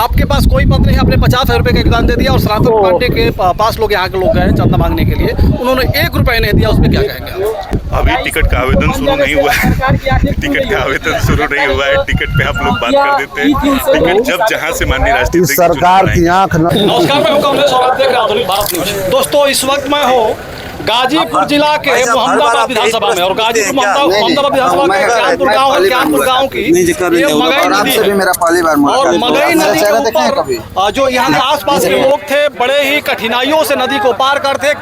आपके पास कोई पत्र नहीं, आपने 50,000 रुपये का योगदान दे दिया और सनातन पांडे के पास लोग यहाँ के लोग गए चंदा मांगने के लिए, उन्होंने 1 रुपये नहीं दिया, उसमें क्या कहेंगे आप? अभी टिकट का आवेदन शुरू नहीं हुआ है। टिकट का आवेदन शुरू नहीं हुआ है। टिकट पे आप लोग बात कर देते हैं। टिकट जब जहाँ से माननीय राष्ट्रीय सरकार की आंख। नमस्कार, मैं हूं कमलेश और आप देख रहे हैं आधुनिक भारत न्यूज। दोस्तों, इस वक्त मैं हूँ गाजीपुर जिला के मोहम्मदाबाद विधानसभा में और गाजीपुर मोहम्मदाबाद विधानसभा के क्यानपुर गांव की ये मगई नदी है और मगई नदी के ऊपर जो यहाँ के आसपास के लोग थे बड़े ही कठिनाइयों से नदी को पार करते,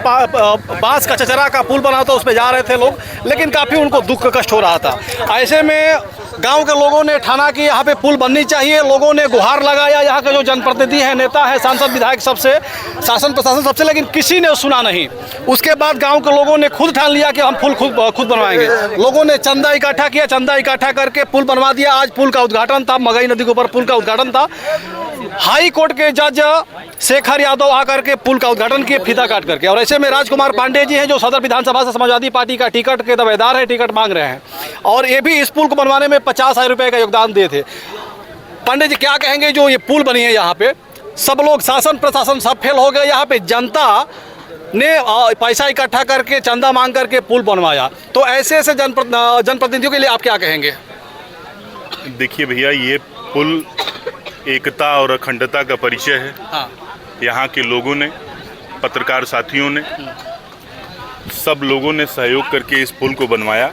बांस का चचरा का पुल बना था, उस पर जा रहे थे लोग, लेकिन काफी उनको दुख कष्ट हो रहा था। ऐसे में गांव के लोगों ने ठाना कि यहाँ पे पुल बननी चाहिए, लोगों ने गुहार लगाया यहाँ के जो जनप्रतिनिधि हैं, नेता है, सांसद विधायक सबसे, शासन प्रशासन सबसे, लेकिन किसी ने सुना नहीं। उसके बाद गांव के लोगों ने खुद ठान लिया कि हम पुल खुद बनवाएंगे। लोगों ने चंदा इकट्ठा किया, चंदा इकट्ठा करके पुल बनवा दिया। आज पुल का उद्घाटन था, मगई नदी के ऊपर पुल का उद्घाटन था। हाई कोर्ट के जज शेखर यादव आकर के पुल का उद्घाटन किए फीता काट करके। और ऐसे में राजकुमार पांडे जी हैं जो सदर विधानसभा से समाजवादी पार्टी का टिकट के दावेदार है, टिकट मांग रहे हैं और ये भी इस पुल को बनवाने में 50,000 रुपये का योगदान दिए थे। पांडे जी क्या कहेंगे, जो ये पुल बनी है यहाँ पे सब लोग, शासन प्रशासन सब फेल हो गए, यहाँ पे जनता ने पैसा इकट्ठा करके चंदा मांग करके पुल बनवाया, तो ऐसे जनप्रतिनिधियों के लिए आप क्या कहेंगे? देखिए भैया, ये पुल एकता और अखंडता का परिचय है। हाँ। यहाँ के लोगों ने, पत्रकार साथियों ने, सब लोगों ने सहयोग करके इस पुल को बनवाया।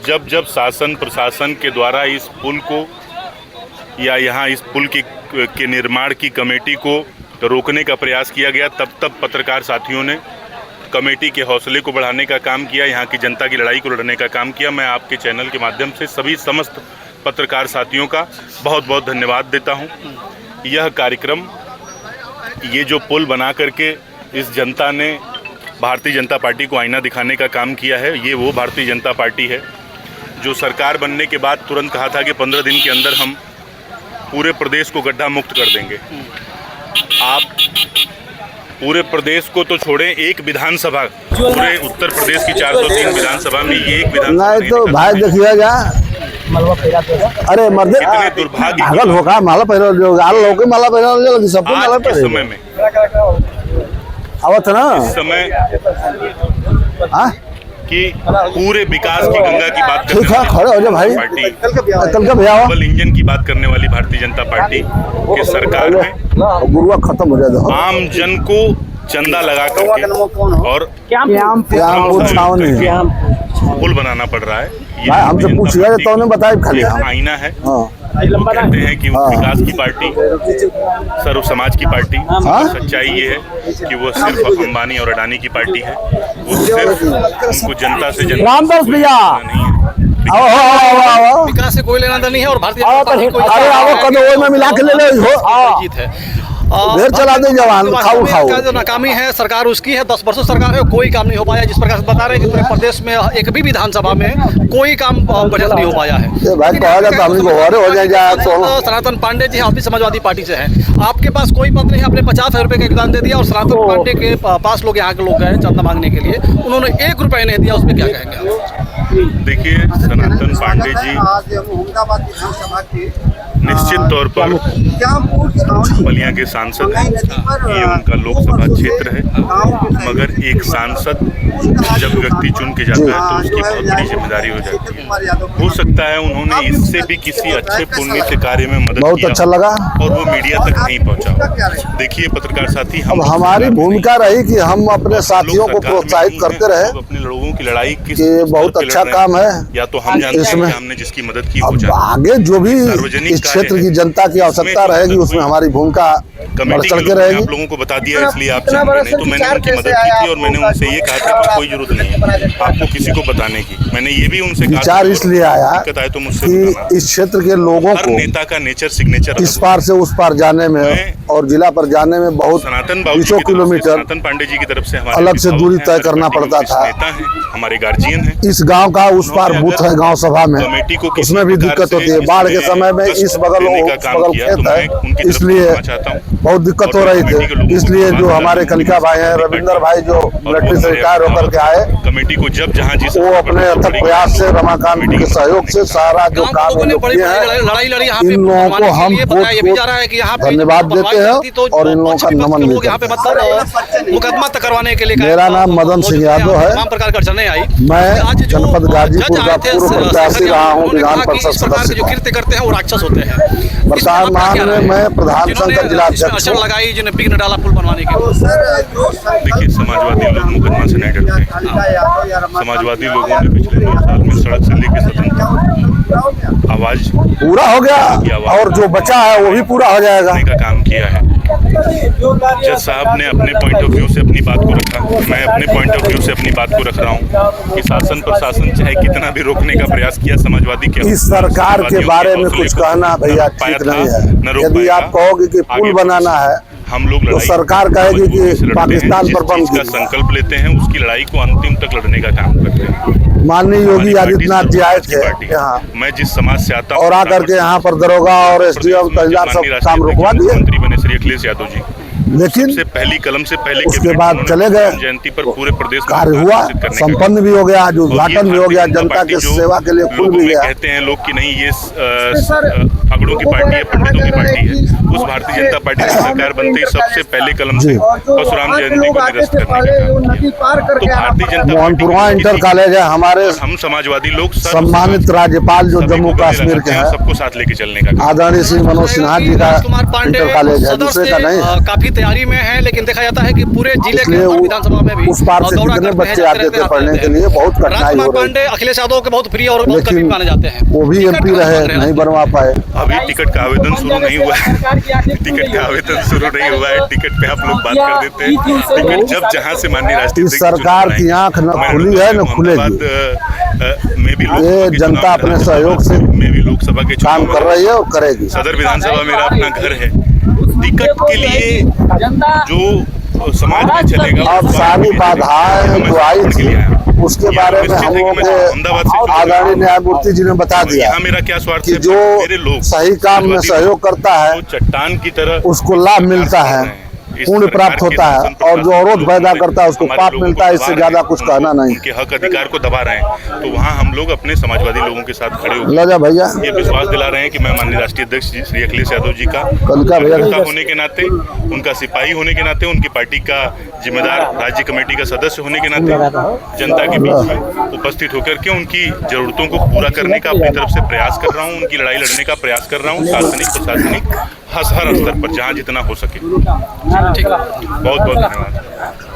जब जब शासन प्रशासन के द्वारा इस पुल को या यहाँ इस पुल के निर्माण की कमेटी को रोकने का प्रयास किया गया, तब तब पत्रकार साथियों ने कमेटी के हौसले को बढ़ाने का काम किया, यहाँ की जनता की लड़ाई को लड़ने का काम किया। मैं आपके चैनल के माध्यम से सभी समस्त पत्रकार साथियों का बहुत बहुत धन्यवाद देता हूँ। यह कार्यक्रम, ये जो पुल बना करके इस जनता ने भारतीय जनता पार्टी को आईना दिखाने का काम किया है, ये वो भारतीय जनता पार्टी है जो सरकार बनने के बाद तुरंत कहा था कि 15 दिन के अंदर हम पूरे प्रदेश को गड्ढा मुक्त कर देंगे। आप पूरे प्रदेश को तो छोड़ें, एक विधानसभा, पूरे उत्तर प्रदेश की 403 विधानसभा में ये एक विधानसभा नहीं तो भाई देखिएगा, अरे मर्दे कितने दुर्भाग्य भागल होगा, माला पहन जो गाल लोग माला पहन जो सबको माला आज के पहन समय में आवत ना इस समय हाँ कि पूरे विकास की गंगा की बात ठीक है, खड़े हो जाओ भाई, पार्टी, कल का भैया डबल इंजन की बात करने वाली भारतीय जनता पार्टी के सरकार में गुरुआ खत्म हो जाए आम जन को चंदा लगा करके और पुल बनाना पड़ रहा है। ये हमसे पूछ गया तो उन्होंने बताया खाली आईना है। वो कहते हैं कि वो विकास की पार्टी, सर्व समाज की पार्टी, सच्चाई ये है कि वो सिर्फ अंबानी और अडानी की पार्टी है। वो सिर्फ उनको जनता से रामदास भैया विकास से कोई लेना देना नहीं है और भारतीय में मिला के ले लो जीत है। देर चला दे जवान, खाओ खाओ। जो नाकामी है सरकार उसकी है, 10 वर्षों सरकार है, कोई काम नहीं हो पाया। जिस प्रकार से बता रहे हैं कि पूरे प्रदेश में एक भी विधानसभा में कोई काम बढ़िया नहीं हो पाया है। भाई कहा जाता हम हो जाएगा। सनातन पांडे जी आप भी समाजवादी पार्टी से हैं, आपके पास कोई पत्र नहीं, आपने 50,000 रुपये का योगदान दे दिया और सनातन पांडे के पास लोग यहाँ के लोग गए चंदा मांगने के लिए, उन्होंने 1 रुपये नहीं दिया, उसमें क्या कहेंगे? देखिए, सनातन पांडे जी निश्चित तौर पर बलिया के सांसद हैं, ये उनका लोकसभा क्षेत्र है, मगर एक सांसद जब व्यक्ति चुन के जाता है तो उसकी बहुत बड़ी जिम्मेदारी हो जाती है। हो सकता है उन्होंने इससे भी किसी अच्छे पुण्य से कार्य में मदद बहुत किया अच्छा लगा और वो मीडिया तक नहीं पहुंचा। देखिए पत्रकार साथी, अब हमारी भूमिका रही कि हम अपने साथियों को प्रोत्साहित करते रहे, अपने लोगों की लड़ाई किस बहुत अच्छा काम है। या तो हम जानते हैं कि हमने जिसकी मदद की हो जाए, आगे जो भी इस क्षेत्र की जनता की आवश्यकता रहेगी उसमें हमारी भूमिका बढ़ चढ़ के रहेगी। आप लोगों को बता दिया इसलिए आप नहीं तो मैंने उनकी मदद की थी और मैंने उनसे ये कहा था कि कोई जरूरत नहीं है आपको किसी को बताने की। मैंने ये भी उनसे कहा विचार इसलिए आया तो मुझसे कि इस क्षेत्र के लोगों को नेता का नेचर सिग्नेचर इस पार से उस पार जाने में और जिला पर जाने में बहुत 200 किलोमीटर सनातन पांडे जी की तरफ से अलग से दूरी तय करना पड़ता था। नेता है, हमारे गार्जियन है। इस गांव का उस पार बूथ है गांव सभा में, कमेटी को किसी उसमें भी प्रकार दिक्कत से होती है। बाढ़ के समय में इस बगल देने का उस काम बगल किया, खेत तो मैं उनकी है, तरफ इसलिए से चाहता हूं। बहुत दिक्कत हो रही थी। इसलिए जो हमारे कलिका भाई हैं, रविंदर भाई, जो मिलिट्री से रिटायर होकर के आए, कमेटी को जब जहाँ जिस वो अपने अथक प्रयास से रमाकांत के सहयोग से सारा जो काम ये लोग किए हैं, इन लोगों को हम धन्यवाद देते हैं और इन लोगों का नमन भी यहाँ पे करते हैं। मतलब मुकदमा तक करवाने के लिए मेरा नाम मदन सिंह यादव है। तमाम प्रकार की अड़चने आई। मैं जनपद गाजीपुर का पूर्व प्रत्याशी रहा हूँ विधान परिषद सदस्य जो का। कृत्य करते हैं वो राक्षस होते हैं। वर्तमान में मैं प्रधान संघ का जिलाध्यक्ष हूँ। लगाई जिन्हें विघ्न डाला पुल बनवाने के। देखिए, समाजवादी लोग मुकदमा से नहीं डरते। समाजवादी लोगों ने पिछले 9 साल में सड़क से लेकर सदन तक आवाज पूरा हो गया और जो बचा है वो भी पूरा हो जाएगा। का काम किया है। जज साहब ने अपने पॉइंट ऑफ व्यू से अपनी बात को रखा, मैं अपने पॉइंट ऑफ व्यू से अपनी बात को रख रहा हूँ कि शासन प्रशासन चाहे कितना भी रोकने का प्रयास किया, समाजवादी के इस सरकार के बारे में कुछ कहना भैया ठीक नहीं है। यदि आप कहोगे कि पुल बनाना है हम लोग तो सरकार कहेगी कि पाकिस्तान पर बम का संकल्प लेते हैं, उसकी लड़ाई को अंतिम तक लड़ने का काम करते हैं। माननीय योगी आदित्यनाथ जी आए थे यहाँ, मैं जिस समाज से आता हूँ, और आकर के यहाँ पर दरोगा और एसडीएम तहसीलदार सब काम रुकवा दिए। मंत्री बने श्री अखिलेश यादव जी, लेकिन से पहली कलम से पहले उसके बाद चले गए। जयंती पर पूरे प्रदेश कार्य हुआ, संपन्न भी हो गया, जो उद्घाटन भी हो गया, जनता की सेवा के लिए खुल भी गया। कहते हैं लोग कि नहीं, ये अगड़ों की पार्टी है, पंडितों की पार्टी है। उस भारतीय जनता पार्टी की सरकार बनते ही सबसे पहले कलम से परशुराम जयंती को निरस्त करने का काम। तो भारतीय जनता मोहनपुरा इंटर कॉलेज है हमारे, हम समाजवादी लोग सम्मानित राज्यपाल जो जम्मू कश्मीर के हैं, सबको साथ लेके चलने का आदरणीय श्री मनोज सिन्हा जी का इंटर कॉलेज है, दूसरे का नहीं है। काफी तैयारी में है, लेकिन देखा जाता है कि पूरे जिले के विधानसभा में भी उस पार से कितने बच्चे आते थे पढ़ने के लिए, बहुत कठिनाई हो रही पांडे अखिलेश यादव के बहुत प्रिय और बहुत करीब माने जाते हैं। वो भी एमपी रहे, नहीं बनवा पाए। अभी टिकट का आवेदन शुरू नहीं हुआ है, टिकट का आवेदन शुरू नहीं हुआ है। टिकट पे आप लोग बात कर देते हैं। टिकट जब जहाँ से माननीय राष्ट्रीय इस सरकार की आंख न खुली है न खुलेगी। ये जनता अपने सहयोग से में भी लोकसभा के काम कर रही है और करेगी। सदर विधानसभा मेरा अपना घर है। टिकट के लिए जो समाज में चलेगा, अब सारी बाधाएं जो आई थी उसके बारे में हम लोगों के आदरणीय न्यायमूर्ति जी ने बता दिया मेरा क्या स्वार्थ कि जो सही काम में सहयोग करता है चट्टान की तरह उसको लाभ मिलता है, पुण्य प्राप्त होता है, और जो अवरोध पैदा करता है उसको पाप मिलता है। इससे ज्यादा कुछ कहना नहीं। उनके हक अधिकार को दबा रहे हैं, तो वहाँ हम लोग अपने समाजवादी लोगों के साथ खड़े होकर लगा भैया ये विश्वास दिला रहे हैं कि मैं माननीय राष्ट्रीय अध्यक्ष श्री अखिलेश यादव जी का होने के नाते, उनका सिपाही होने के नाते, उनकी पार्टी का जिम्मेदार राज्य कमेटी का सदस्य होने के नाते जनता के बीच में उपस्थित होकर के उनकी जरूरतों को पूरा करने का अपनी तरफ से प्रयास कर रहा हूँ, उनकी लड़ाई लड़ने का प्रयास कर रहा हूँ, शासनिक प्रशासनिक हर स्तर पर जहाँ जितना हो सके। ठीक है, बहुत बहुत धन्यवाद।